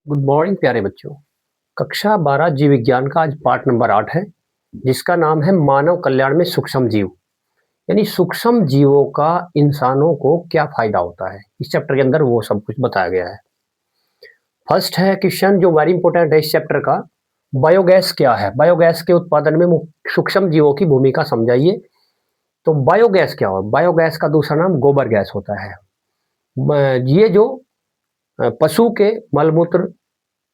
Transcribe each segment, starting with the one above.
Good morning प्यारे बच्चों। कक्षा 12 जीव विज्ञान का आज पाठ नंबर 8 है, जिसका नाम है मानव कल्याण में सूक्ष्म जीव। यानी सूक्ष्म जीवों का इंसानों को क्या फायदा होता है, इस चैप्टर के अंदर वो सब कुछ बताया गया है। फर्स्ट है क्वेश्चन जो वेरी इंपॉर्टेंट है इस चैप्टर का, बायोगैस क्या है। बायोगैस के उत्पादन में सूक्ष्म जीवों की भूमिका समझाइए। तो बायोगैस क्या हो, बायोगैस का दूसरा नाम गोबर गैस होता है। ये जो पशु के मलमूत्र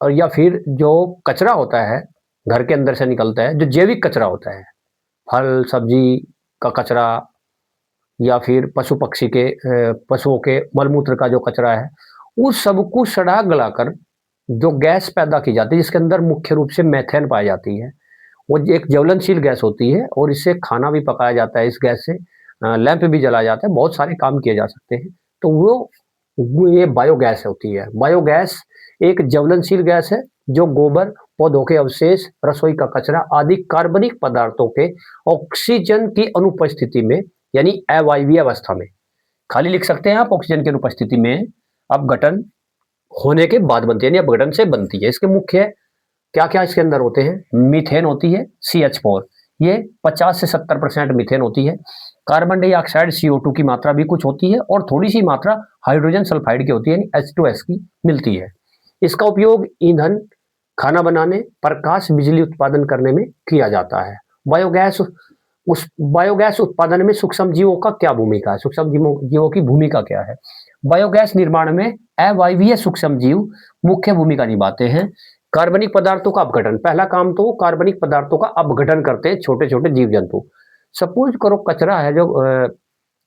और या फिर जो कचरा होता है, घर के अंदर से निकलता है, जो जैविक कचरा होता है, फल सब्जी का कचरा या फिर पशु पक्षी के पशुओं के मलमूत्र का जो कचरा है, उस सब को सड़ा गलाकर जो गैस पैदा की जाती है, जिसके अंदर मुख्य रूप से मेथेन पाई जाती है। वो एक ज्वलनशील गैस होती है और इससे खाना भी पकाया जाता है। इस गैस से लैंप भी जलाया जाता है, बहुत सारे काम किए जा सकते हैं। तो वो ये बायोगैस होती है। बायोगैस एक ज्वलनशील गैस है जो गोबर, पौधों के अवशेष, रसोई का कचरा आदि कार्बनिक पदार्थों के ऑक्सीजन की अनुपस्थिति में, यानी अवायवीय अवस्था में, खाली लिख सकते हैं आप ऑक्सीजन की अनुपस्थिति में अपघटन होने के बाद बनती है, यानी अपघटन से बनती है। इसके मुख्य क्या क्या इसके अंदर होते हैं। मीथेन होती है CH4, ये 50 से 70% मीथेन होती है। कार्बन डाइऑक्साइड CO2 की मात्रा भी कुछ होती है और थोड़ी सी मात्रा हाइड्रोजन सल्फाइड की होती है, यानी H2S की मिलती है। इसका उपयोग ईंधन, खाना बनाने, प्रकाश बिजली उत्पादन करने में किया जाता है। बायोगैस उस बायोगैस उत्पादन में सूक्ष्म जीवों का क्या भूमिका है, सूक्ष्म जीवों की भूमिका क्या है। बायोगैस निर्माण में अवायवीय सूक्ष्म जीव मुख्य भूमिका निभाते हैं। कार्बनिक पदार्थों का अपघटन, पहला काम तो कार्बनिक पदार्थों का अपघटन करते हैं छोटे छोटे जीव जंतु। सपोज करो कचरा है जो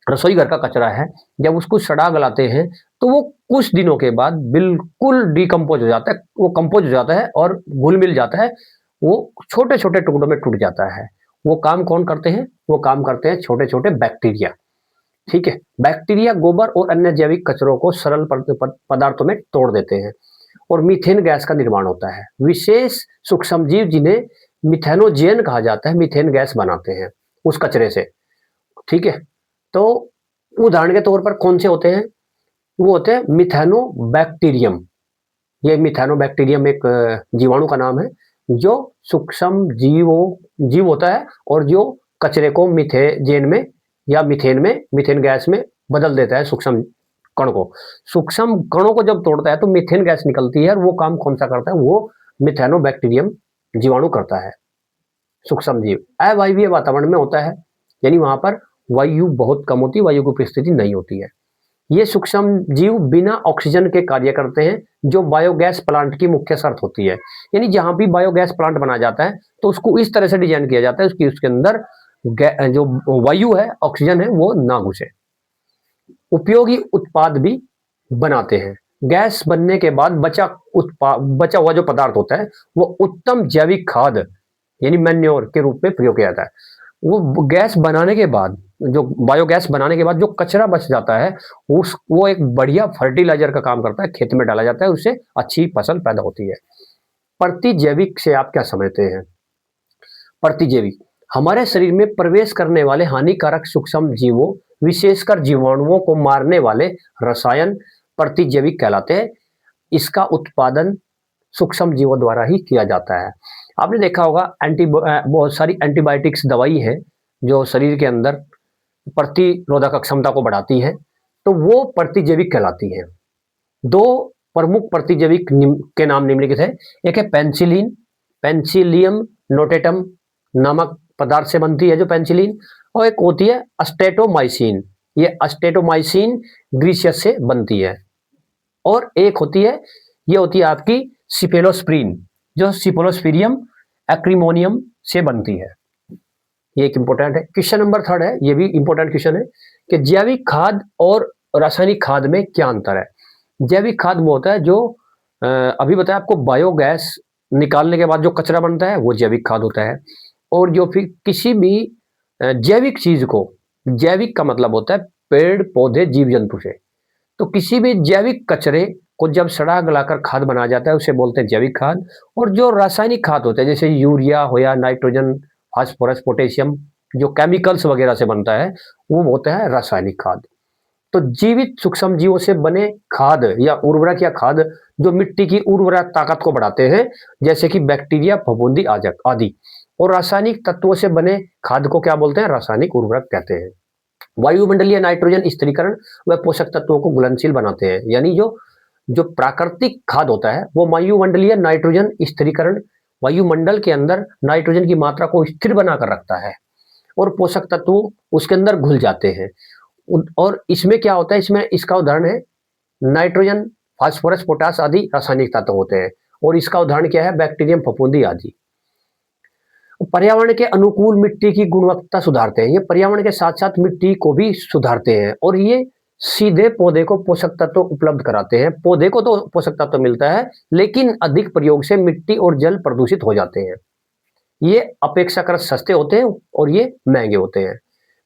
रसोई घर का कचरा है, जब उसको सड़ा गलाते हैं तो वो कुछ दिनों के बाद बिल्कुल डिकम्पोज हो जाता है, वो कंपोज हो जाता है और घुल मिल जाता है, वो छोटे छोटे टुकड़ों में टूट जाता है। वो काम कौन करते हैं, वो काम करते हैं छोटे छोटे बैक्टीरिया। ठीक है, बैक्टीरिया गोबर और अन्य जैविक कचरों को सरल पदार्थों में तोड़ देते हैं और मीथेन गैस का निर्माण होता है। विशेष सूक्ष्म जीव जिन्हें मिथेनोजेन कहा जाता है, मीथेन गैस बनाते हैं उस कचरे से। ठीक है, तो उदाहरण के तौर पर कौन से होते हैं, वो होते हैं मिथेनोबैक्टीरियम। ये मिथेनोबैक्टीरियम एक जीवाणु का नाम है जो सूक्ष्म जीव होता है और जो कचरे को मिथेजेन में या मीथेन गैस में बदल देता है। सूक्ष्म कणों को जब तोड़ता है तो मीथेन गैस निकलती है और वो काम कौन सा करता है, वो मिथेनोबैक्टीरियम जीवाणु करता है। सूक्ष्म जीव अवायवीय वातावरण में होता है, यानी वहां पर वायु बहुत कम होती है, वायु की उपस्थिति नहीं होती है। ये सूक्ष्म जीव बिना ऑक्सीजन के कार्य करते हैं, जो बायोगैस प्लांट की मुख्य शर्त होती है। यानी जहां भी बायोगैस प्लांट बनाया जाता है तो उसको इस तरह से डिजाइन किया जाता है उसकी उसके अंदर जो वायु है, ऑक्सीजन है, वो ना घुसे। उपयोगी उत्पाद भी बनाते हैं। गैस बनने के बाद बचा हुआ जो पदार्थ होता है वो उत्तम जैविक खाद यानी मैन्योर के रूप में प्रयोग किया जाता है। वो गैस बनाने के बाद, जो बायोगैस बनाने के बाद जो कचरा बच जाता है वो एक बढ़िया फर्टिलाइजर का काम करता है, खेत में डाला जाता है, उससे अच्छी फसल पैदा होती है। प्रतिजैविक से आप क्या समझते हैं। प्रतिजैविक हमारे शरीर में प्रवेश करने वाले हानिकारक सूक्ष्म जीवों, विशेषकर जीवाणुओं को मारने वाले रसायन प्रतिजैविक कहलाते हैं। इसका उत्पादन सूक्ष्म जीवों द्वारा ही किया जाता है। आपने देखा होगा बहुत सारी एंटीबायोटिक्स दवाई है जो शरीर के अंदर प्रतिरोधक क्षमता को बढ़ाती है, तो वो प्रतिजैविक कहलाती है। दो प्रमुख प्रतिजैविक के नाम निम्नलिखित है। एक है पेंसिलिन, पेंसिलियम नोटेटम नामक पदार्थ से बनती है जो पेंसिलिन, और एक होती है अस्टेटोमाइसिन, ये अस्टेटोमाइसिन ग्रीसियस से बनती है। और एक होती है, ये होती है आपकी सिफेलोस्प्रीन, जो सिफेलोस्पीरियम एक्रीमोनियम से बनती है। ये एक इंपॉर्टेंट है। क्वेश्चन नंबर 3 है, ये भी इंपॉर्टेंट क्वेश्चन है कि जैविक खाद और रासायनिक खाद में क्या अंतर है। जैविक खाद वो होता है जो अभी बताया आपको, बायोगैस निकालने के बाद जो कचरा बनता है वो जैविक खाद होता है। और जो फिर किसी भी जैविक चीज को, जैविक का मतलब होता है पेड़ पौधे जीव जंतु से, तो किसी भी जैविक कचरे को जब सड़ा गलाकर खाद बनाया जाता है उसे बोलते हैं जैविक खाद। और जो रासायनिक खाद होते हैं जैसे यूरिया हो या नाइट्रोजन, फास्फोरस, पोटेशियम, जो केमिकल्स वगैरह से बनता है वो होता है रासायनिक खाद। तो जीवित सूक्ष्म जीवों से बने खाद या उर्वरक या खाद जो मिट्टी की उर्वरक ताकत को बढ़ाते हैं, जैसे कि बैक्टीरिया, फफूंदी आदि। और रासायनिक तत्वों से बने खाद को क्या बोलते हैं? रासायनिक उर्वरक कहते हैं। वायुमंडलीय नाइट्रोजन स्थिरीकरण व पोषक तत्वों को घुलनशील बनाते हैं। यानी जो जो प्राकृतिक खाद होता है वो वायुमंडलीय नाइट्रोजन स्थिरीकरण, वायुमंडल के अंदर नाइट्रोजन की मात्रा को स्थिर बनाकर रखता है और पोषक तत्व उसके अंदर घुल जाते हैं। और इसमें क्या होता है? इसमें इसका उदाहरण है नाइट्रोजन, फास्फोरस, पोटास आदि रासायनिक तत्व होते हैं। और इसका उदाहरण क्या है? बैक्टीरियम, फफूंदी आदि। पर्यावरण के अनुकूल मिट्टी की गुणवत्ता सुधारते हैं। ये पर्यावरण के साथ साथ मिट्टी को भी सुधारते हैं और ये सीधे पौधे को पोषक तत्व उपलब्ध कराते हैं। पौधे को तो पोषक तत्व मिलता है, लेकिन अधिक प्रयोग से मिट्टी और जल प्रदूषित हो जाते हैं। ये अपेक्षाकृत सस्ते होते हैं और ये महंगे होते हैं।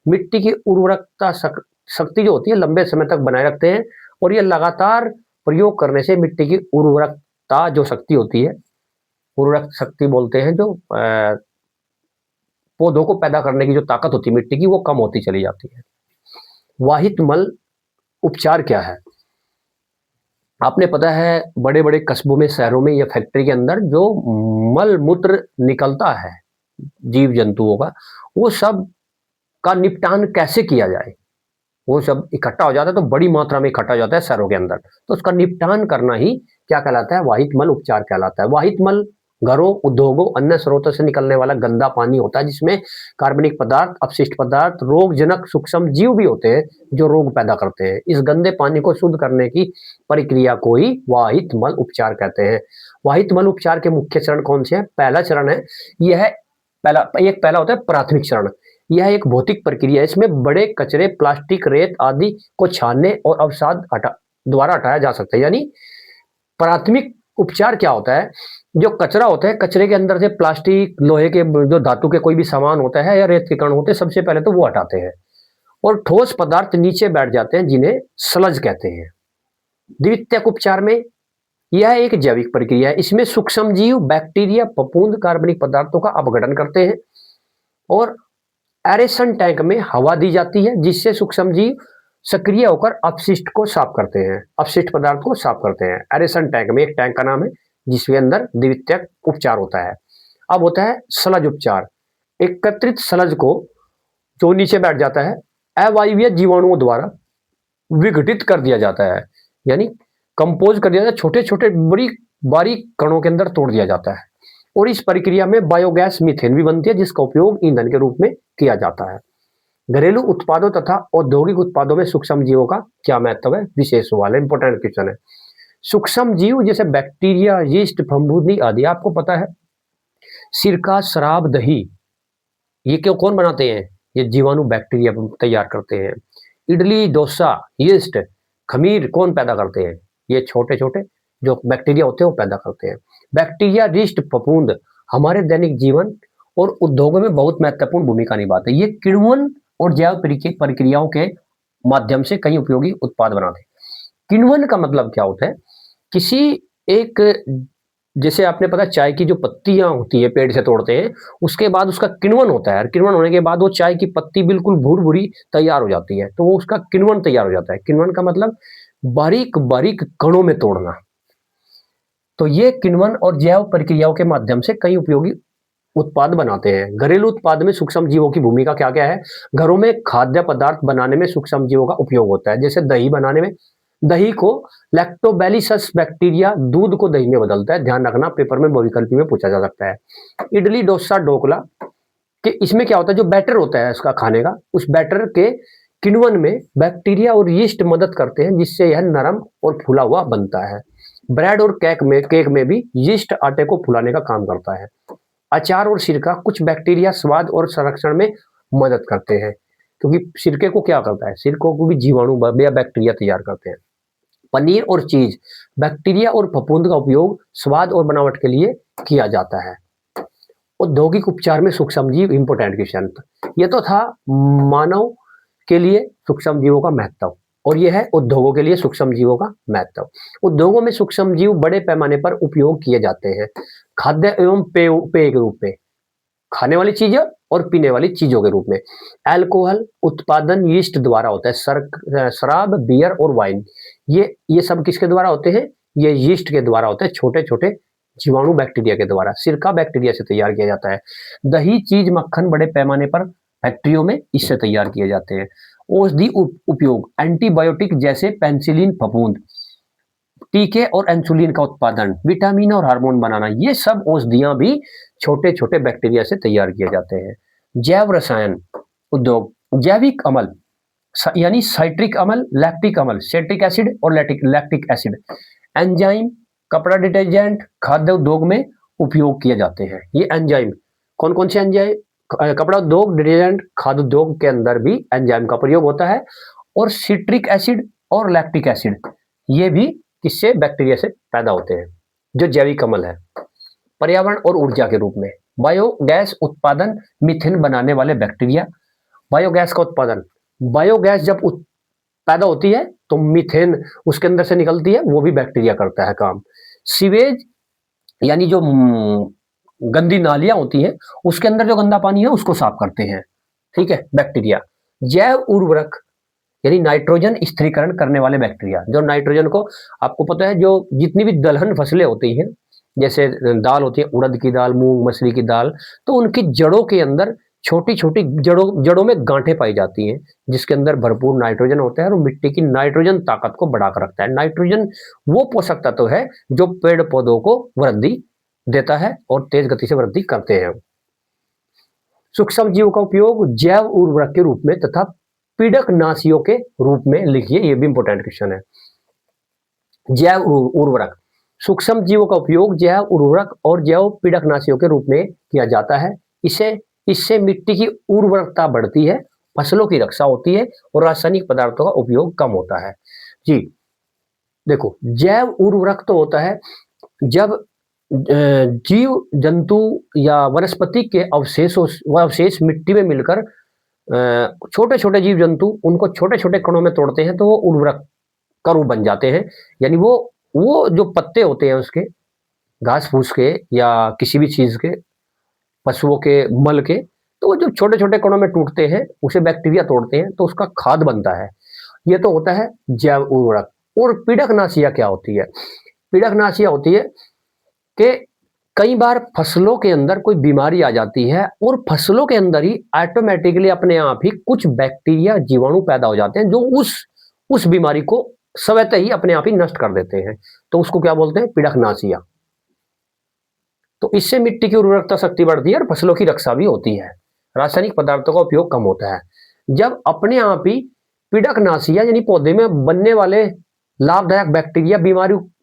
मिट्टी की उर्वरकता शक्ति जो होती है लंबे समय तक बनाए रखते हैं और ये लगातार प्रयोग करने से मिट्टी की उर्वरकता जो शक्ति होती है, उर्वरक शक्ति बोलते हैं जो पौधों को पैदा करने की जो ताकत होती है मिट्टी की, वो कम होती चली जाती है। वाहित मल उपचार क्या है? आपने पता है बड़े बड़े कस्बों में, शहरों में या फैक्ट्री के अंदर जो मल मूत्र निकलता है जीव जंतुओं का, वो सब का निपटान कैसे किया जाए? वो सब इकट्ठा हो जाता है, तो बड़ी मात्रा में इकट्ठा हो जाता है शहरों के अंदर, तो उसका निपटान करना ही क्या कहलाता है? वाहित मल उपचार कहलाता है। वाहित मल घरों, उद्योगों, अन्य स्रोतों से निकलने वाला गंदा पानी होता है जिसमें कार्बनिक पदार्थ, अपशिष्ट पदार्थ, रोगजनक सूक्ष्म जीव भी होते हैं जो रोग पैदा करते हैं। इस गंदे पानी को शुद्ध करने की प्रक्रिया को ही वाहित मल उपचार कहते हैं। वाहित मल उपचार के मुख्य चरण कौन से हैं? पहला चरण है, यह पहला होता है प्राथमिक चरण। यह एक भौतिक प्रक्रिया है। इसमें बड़े कचरे, प्लास्टिक, रेत आदि को छानने और अवसाद द्वारा हटाया जा सकता है। यानी प्राथमिक उपचार क्या होता है? जो कचरा होता है, कचरे के अंदर से प्लास्टिक, लोहे के, जो धातु के कोई भी सामान होता है या रेत के कण होते हैं, सबसे पहले तो वो हटाते हैं और ठोस पदार्थ नीचे बैठ जाते हैं जिन्हें स्लज कहते हैं। द्वितीयक उपचार में यह एक जैविक प्रक्रिया है। इसमें सूक्ष्म जीव, बैक्टीरिया, फफूंद कार्बनिक पदार्थों का अपघटन करते हैं और एरेशन टैंक में हवा दी जाती है जिससे सूक्ष्म जीव सक्रिय होकर अपशिष्ट को साफ करते हैं, अपशिष्ट पदार्थ को साफ करते हैं। एरेशन टैंक में, एक टैंक का नाम है जिसके अंदर द्वितीयक उपचार होता है। अब होता है स्लज उपचार। एकत्रित स्लज को जो नीचे बैठ जाता है अवायवीय जीवाणुओं द्वारा विघटित कर दिया जाता है, यानी कंपोज कर दिया जाता है, छोटे छोटे बड़ी बारीक कणों के अंदर तोड़ दिया जाता है और इस प्रक्रिया में बायोगैस मीथेन भी बनती है जिसका उपयोग ईंधन के रूप में किया जाता है। घरेलू उत्पादों तथा औद्योगिक उत्पादों में सूक्ष्म जीवों का क्या महत्व है? विशेष सवाल है, इंपॉर्टेंट क्वेश्चन है। सूक्ष्म जीव जैसे बैक्टीरिया, यीस्ट, फफूंदी आदि, आपको पता है सिरका, शराब, दही, ये क्यों कौन बनाते हैं? ये जीवाणु बैक्टीरिया तैयार करते हैं। इडली, डोसा, यीस्ट, खमीर कौन पैदा करते हैं? ये छोटे छोटे जो बैक्टीरिया होते हैं वो पैदा करते हैं। बैक्टीरिया, यीस्ट, फफूंद हमारे दैनिक जीवन और उद्योगों में बहुत महत्वपूर्ण भूमिका निभाते हैं। ये किण्वन और जैव प्रक्रियाओं के माध्यम से कई उपयोगी उत्पाद बनाते हैं। किण्वन का मतलब क्या होता है? किसी एक, जैसे आपने पता चाय की जो पत्तियां होती है पेड़ से तोड़ते हैं, उसके बाद उसका किण्वन होता है। किण्वन होने के बाद वो चाय की पत्ती बिल्कुल भूरी तैयार हो जाती है, तो वो उसका किण्वन तैयार हो जाता है। किण्वन का मतलब बारीक बारीक कणों में तोड़ना। तो ये किण्वन और जैव प्रक्रियाओं के माध्यम से कई उपयोगी उत्पाद बनाते हैं। घरेलू उत्पाद में सूक्ष्म जीवों की भूमिका क्या क्या है? घरों में खाद्य पदार्थ बनाने में सूक्ष्म जीवों का उपयोग होता है। जैसे दही बनाने में, दही को लैक्टोबैसिलस बैक्टीरिया दूध को दही में बदलता है। ध्यान रखना, पेपर में बहुविकल्पी में पूछा जा सकता है। इडली, डोसा, ढोकला कि इसमें क्या होता है? जो बैटर होता है उसका खाने का, उस बैटर के किण्वन में बैक्टीरिया और यीस्ट मदद करते हैं जिससे यह नरम और फूला हुआ बनता है। ब्रेड और केक में भी यीस्ट आटे को फुलाने का काम करता है। अचार और सिरका कुछ बैक्टीरिया स्वाद और संरक्षण में मदद करते हैं, क्योंकि सिरके को क्या करता है? सिरकों को भी जीवाणु या बैक्टीरिया तैयार करते हैं। पनीर और चीज, बैक्टीरिया और फफूंद का उपयोग स्वाद और बनावट के लिए किया जाता है। औद्योगिक उपचार में सूक्ष्म जीव, इंपोर्टेंट क्वेश्चन। ये तो था मानव के लिए सूक्ष्म जीवों का महत्व, और यह है उद्योगों के लिए सूक्ष्म जीवों का महत्व। उद्योगों में सूक्ष्म जीव बड़े पैमाने पर उपयोग किए जाते हैं, खाद्य एवं पेय के रूप में। खाने वाली चीजें और पीने वाली चीजों के रूप में। अल्कोहल उत्पादन यीस्ट द्वारा होता है, शराब, बियर और वाइन ये सब किसके द्वारा होते हैं? ये यीस्ट के द्वारा होते हैं, छोटे छोटे जीवाणु बैक्टीरिया के द्वारा। सिरका बैक्टीरिया से तैयार किया जाता है। दही, चीज, मक्खन बड़े पैमाने पर फैक्ट्रियों में इससे तैयार किए जाते हैं। औषधि उपयोग, एंटीबायोटिक जैसे पेनिसिलिन, फफूंद, टीके और इंसुलिन का उत्पादन, विटामिन और हार्मोन बनाना, ये सब औषधियां भी छोटे छोटे बैक्टीरिया से तैयार किए जाते हैं। जैव रसायन उद्योग, जैविक अमल यानी साइट्रिक अमल, लैक्टिक अमल, सेट्रिक एसिड और लैक्टिक एसिड, एंजाइम, कपड़ा डिटर्जेंट, खाद्य उद्योग में उपयोग किए जाते हैं। ये एंजाइम कौन कौन से एंजाइम? कपड़ा उद्योग, डिटर्जेंट, खाद्य उद्योग के अंदर भी एंजाइम का प्रयोग होता है। और सिट्रिक एसिड और लैक्टिक एसिड ये भी किससे? बैक्टीरिया से पैदा होते हैं, जो जैविक अम्ल है। पर्यावरण और ऊर्जा के रूप में बायोगैस उत्पादन, मीथेन बनाने वाले बैक्टीरिया। बायोगैस का उत्पादन, बायोगैस जब पैदा होती है तो मीथेन उसके अंदर से निकलती है, वो भी बैक्टीरिया करता है काम। सीवेज यानी जो गंदी नालियां होती हैं उसके अंदर जो गंदा पानी है उसको साफ करते हैं, ठीक है, बैक्टीरिया। जैव उर्वरक यानी नाइट्रोजन स्थिरीकरण करने वाले बैक्टीरिया, जो नाइट्रोजन को, आपको पता है जो जितनी भी दलहन फसलें होती हैं, जैसे दाल होती है, उड़द की दाल, मूंग मसरी की दाल, तो उनकी जड़ों के अंदर छोटी छोटी जड़ों में गांठें पाई जाती हैं, जिसके अंदर भरपूर नाइट्रोजन होता है और मिट्टी की नाइट्रोजन ताकत को बढ़ाकर रखता है। नाइट्रोजन वो पोषक तत्व है जो पेड़ पौधों को वृद्धि देता है और तेज गति से वृद्धि करते हैं। सूक्ष्म जीवों का उपयोग जैव उर्वरक के रूप में तथा पीड़कनाशियों के रूप में लिखिए, ये भी इंपॉर्टेंट क्वेश्चन है। जैव उर्वरक, सूक्ष्म जीवों का उपयोग जैव उर्वरक और जैव पीड़कनाशियों के रूप में किया जाता है। इससे मिट्टी की उर्वरकता बढ़ती है, फसलों की रक्षा होती है और रासायनिक पदार्थों का उपयोग कम होता है। जी देखो, जैव उर्वरक तो होता है जब जीव जंतु या वनस्पति के अवशेष मिट्टी में मिलकर छोटे छोटे जीव जंतु उनको छोटे छोटे कणों में तोड़ते हैं तो वो उर्वरक का रूप बन जाते हैं। यानी वो जो पत्ते होते हैं उसके, घास फूस के या किसी भी चीज के, पशुओं के मल के, तो वो जो छोटे छोटे कणों में टूटते हैं उसे बैक्टीरिया तोड़ते हैं तो उसका खाद बनता है। ये तो होता है जैव उर्वरक। और पीड़कनाशिया क्या होती है? पीड़कनाशिया होती है कि कई बार फसलों के अंदर कोई बीमारी आ जाती है और फसलों के अंदर ही ऑटोमेटिकली अपने आप ही कुछ बैक्टीरिया जीवाणु पैदा हो जाते हैं जो उस बीमारी को स्वतः ही अपने आप ही नष्ट कर देते हैं, तो उसको क्या बोलते हैं? पीड़कनाशिया। तो इससे मिट्टी की उर्वरकता शक्ति बढ़ती है और फसलों की रक्षा भी होती है। रासायनिक पदार्थों का उपयोग कम होता है। जब अपने आप ही पीड़कनाशिया यानी पौधे में बनने वाले लाभदायक बैक्टीरिया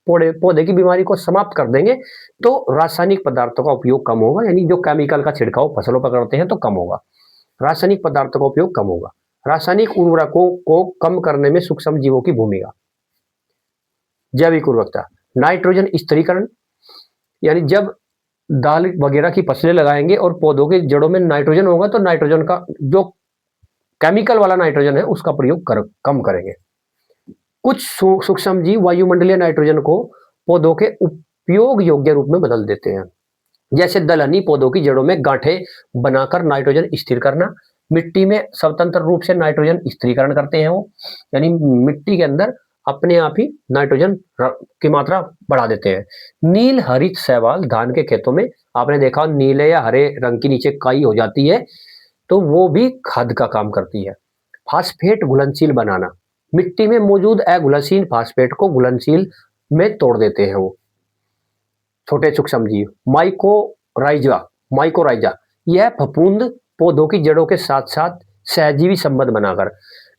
पौधे की बीमारी को समाप्त कर देंगे तो रासायनिक पदार्थों का उपयोग कम होगा, यानी जो केमिकल का छिड़काव फसलों पर करते हैं तो कम होगा, रासायनिक पदार्थों का उपयोग कम होगा। रासायनिक उर्वरकों को कम करने में सूक्ष्म जीवों की भूमिका। जैविक उर्वरकता, नाइट्रोजन स्थिरीकरण, यानी जब दाल वगैरह की फसलें लगाएंगे और पौधों की जड़ों में नाइट्रोजन होगा तो नाइट्रोजन का जो केमिकल वाला नाइट्रोजन है उसका प्रयोग कम करेंगे। कुछ सूक्ष्म जीव वायुमंडलीय नाइट्रोजन को पौधों के उपयोग योग्य रूप में बदल देते हैं, जैसे दलहनी पौधों की जड़ों में गांठें बनाकर नाइट्रोजन स्थिर करना। मिट्टी में स्वतंत्र रूप से नाइट्रोजन स्थिरीकरण करते हैं वो, यानी मिट्टी के अंदर अपने आप ही नाइट्रोजन की मात्रा बढ़ा देते हैं। नील हरित शैवाल, धान के खेतों में आपने देखा नीले या हरे रंग की नीचे काई हो जाती है तो वो भी खाद का काम करती है। फास्फेट घुलनशील बनाना, मिट्टी में मौजूद अघुलनशील फास्फेट को घुलनशील में तोड़ देते हैं वो छोटे सूक्ष्म जीव। माइकोराइजा यह फफूंद पौधों की जड़ों के साथ साथ सहजीवी संबंध बनाकर,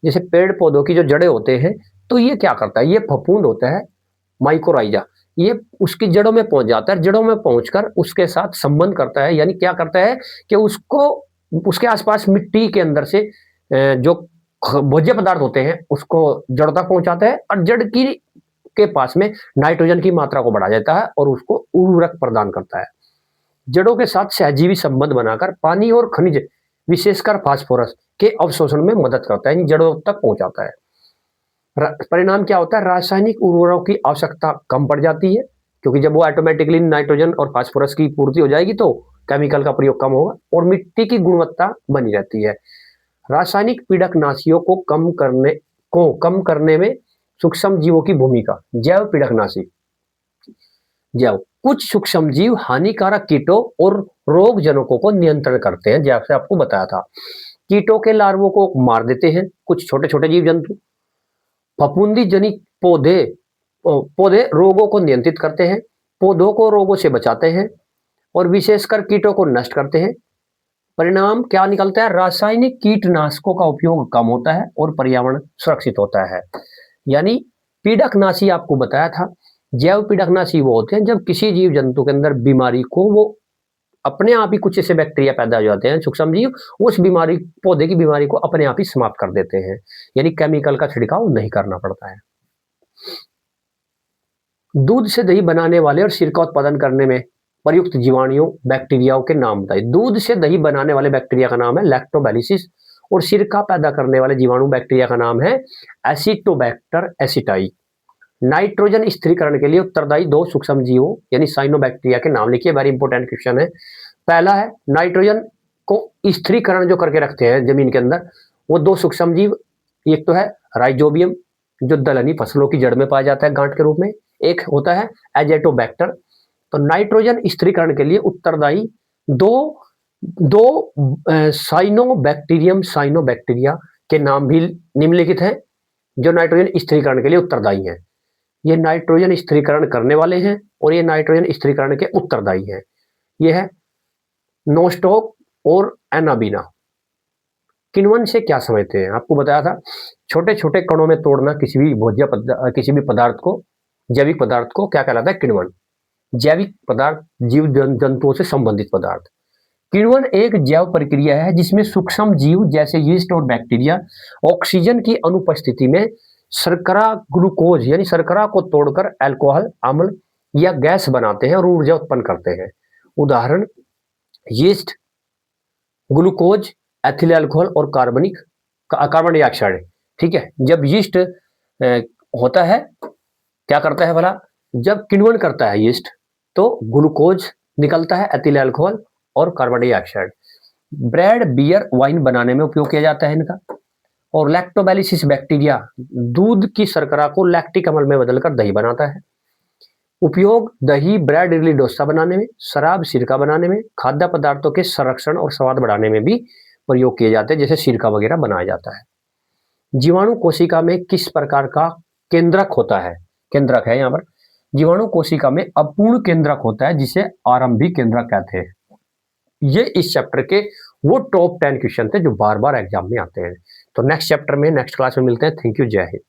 जैसे पेड़ पौधों की जो जड़ें होते हैं तो ये क्या करता है, ये फफूंद होता है माइकोराइजा, ये उसकी जड़ों में पहुंच जाता है, जड़ों में पहुंचकर उसके साथ संबंध करता है, यानी क्या करता है कि उसको उसके आसपास मिट्टी के अंदर से जो भोज्य पदार्थ होते हैं उसको जड़ तक पहुंचाता है और जड़ की के पास में नाइट्रोजन की मात्रा को बढ़ा देता है और उसको उर्वरक प्रदान करता है। जड़ों के साथ सहजीवी संबंध बनाकर पानी और खनिज विशेषकर फास्फोरस के अवशोषण में मदद करता है, जड़ों तक पहुंचाता है। परिणाम क्या होता है? रासायनिक उर्वरकों की आवश्यकता कम पड़ जाती है, क्योंकि जब वो ऑटोमेटिकली नाइट्रोजन और फास्फोरस की पूर्ति हो जाएगी तो केमिकल का प्रयोग कम होगा और मिट्टी की गुणवत्ता बनी रहती है। रासायनिक पीड़कनाशियों को कम करने में सूक्ष्म जीवों की भूमिका। जैव पीड़कनाशी, जैव कुछ सूक्ष्म जीव हानिकारक कीटों और रोग जनकों को नियंत्रण करते हैं। जैसे आपको बताया था, कीटों के लार्वों को मार देते हैं कुछ छोटे छोटे जीव जंतु। फफूंदी जनित पौधे रोगों को नियंत्रित करते हैं, पौधों को रोगों से बचाते हैं और विशेषकर कीटों को नष्ट करते हैं। परिणाम क्या निकलता है? रासायनिक कीटनाशकों का उपयोग कम होता है और पर्यावरण सुरक्षित होता है। यानी पीड़कनाशी आपको बताया था, जैव पीड़कनाशी वो होते हैं जब किसी जीव जंतु के अंदर बीमारी को वो अपने आप ही कुछ ऐसे बैक्टीरिया पैदा हो जाते हैं सूक्ष्म जीव, उस बीमारी पौधे की बीमारी को अपने आप ही समाप्त कर देते हैं। यानी केमिकल का छिड़काव नहीं करना पड़ता है। दूध से दही बनाने वाले और सिरका उत्पादन करने में प्रयुक्त जीवाणुओं बैक्टीरियाओं के नाम बताइए। दूध से दही बनाने वाले बैक्टीरिया का नाम है लैक्टोबैलिसिस और सिरका पैदा करने वाले जीवाणु बैक्टीरिया का नाम है एसिटोबैक्टर एसिटाई। नाइट्रोजन स्थिरीकरण के लिए उत्तरदायी दो सूक्ष्म जीवों यानी साइनोबैक्टीरिया के नाम लिखिए। वेरी इंपॉर्टेंट क्वेश्चन है। पहला है नाइट्रोजन को स्थिरीकरण जो करके रखते हैं जमीन के अंदर, वो दो सूक्ष्म जीव, एक तो है राइजोबियम जो दलहनी फसलों की जड़ में पाया जाता है गांठ के रूप में, एक होता है एजेटोबैक्टर। तो नाइट्रोजन स्थिरीकरण के लिए उत्तरदायी दो साइनोबैक्टीरिया के नाम भी निम्नलिखित हैं जो नाइट्रोजन स्थिरीकरण के लिए उत्तरदायी हैं। ये नाइट्रोजन स्थिरीकरण करने वाले हैं और ये नाइट्रोजन स्थिरीकरण के उत्तरदायी हैं। ये है नोस्टॉक और एनाबीना। किण्वन से क्या समझते हैं? आपको बताया था, छोटे छोटे कणों में तोड़ना किसी भी पदार्थ को, जैविक पदार्थ को क्या कहलाता है? किण्वन। जैविक पदार्थ जीव जंतुओं से संबंधित पदार्थ। किण्वन एक जैव प्रक्रिया है जिसमें सूक्ष्म जीव जैसे यीस्ट और बैक्टीरिया ऑक्सीजन की अनुपस्थिति में शर्करा ग्लूकोज यानी शर्करा को तोड़कर अल्कोहल अम्ल या गैस बनाते हैं और ऊर्जा उत्पन्न करते हैं। उदाहरण यीस्ट, ग्लूकोज, एथिल अल्कोहल और कार्बन डाइऑक्साइड। ठीक है, जब यीस्ट होता है क्या करता है भला? जब किण्वन करता है यीस्ट तो ग्लूकोज निकलता है, एथिल अल्कोहल और carbon dioxide. Bread, beer, wine बनाने में उपयोग किया जाता है इनका। और लैक्टोबैलिसिस बैक्टीरिया दूध की शर्करा को लैक्टिक अम्ल में बदलकर दही बनाता है। उपयोग दही, ब्रेड, इडली, डोसा बनाने में, शराब, सिरका बनाने में, खाद्य पदार्थों के संरक्षण और स्वाद बढ़ाने में भी प्रयोग किए जाते हैं, जैसे सिरका वगैरह बनाया जाता है। जीवाणु कोशिका में किस प्रकार का केंद्रक होता है? केंद्रक है यहाँ पर। जीवाणु कोशिका में अपूर्ण केंद्रक होता है जिसे आरंभिक केंद्रक कहते हैं। ये इस चैप्टर के वो टॉप 10 क्वेश्चन थे जो बार बार एग्जाम में आते हैं। तो नेक्स्ट चैप्टर में नेक्स्ट क्लास में मिलते हैं। थैंक यू, जय हिंद।